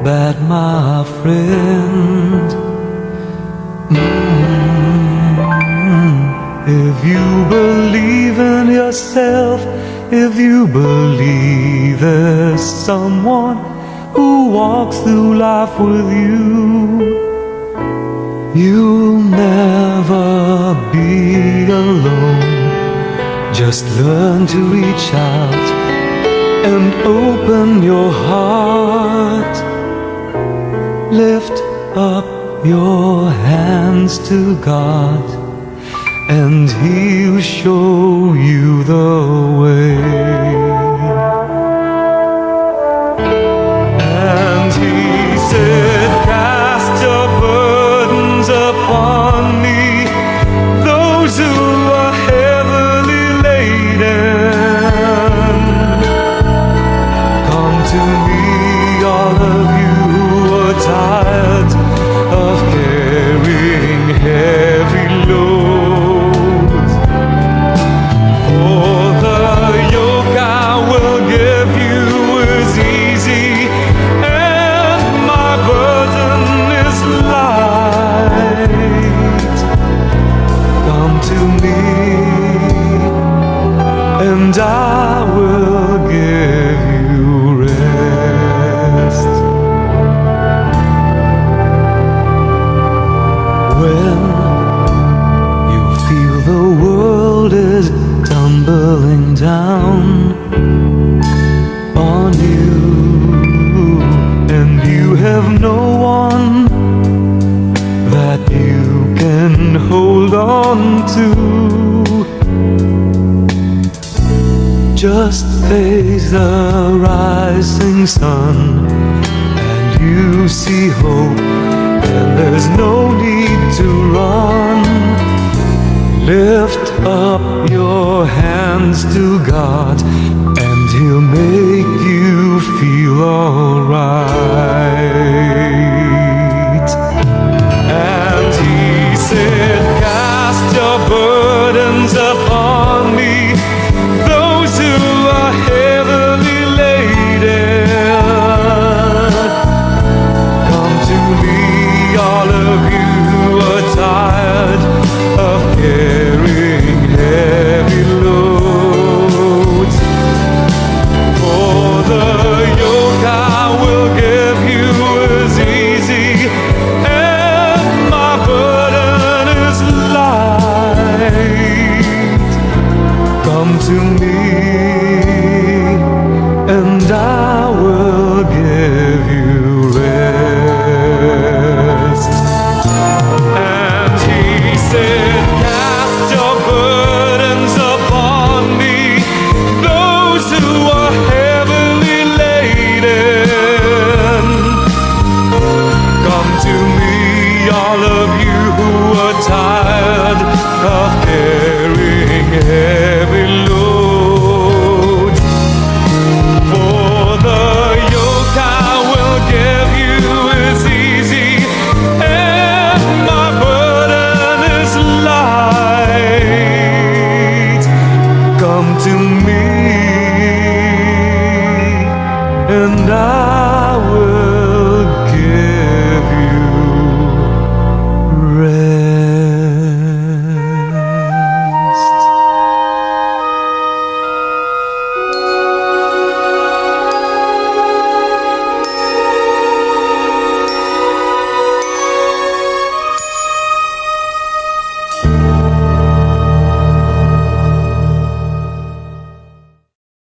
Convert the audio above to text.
bad, my friend. If you believe in yourself, if you believe there's someone who walks through life with you, you'll never be alone. Just learn to reach out and open your heart. Lift up your hands to God, and He'll show you the way. And He said, cast your burdens upon me, those who are heavily laden. Come to me, all of you who are tired of carrying heavy loads. For the yoke I will give you is easy, and my burden is light. Come to me, and I will give you rest. When you feel the world is tumbling down on you, and you have no one that you can hold on to, just face the rising sun, and you see hope, and there's no need to run. Lift up your hands to God, and He'll make you feel alright. And He said, cast your burdens upon me, those who are heavily laden. Come to me, all of you who are tired of carrying heavy loads. For the yoke I will give you is easy, and my burden is light. Come to me, and I will give you rest. And He said, cast your burdens upon me, those who are heavily laden. Come to me, all of you who are tired of carrying heavy loads. For the yoke I will give you is easy, and my burden is light. Come to me, and I will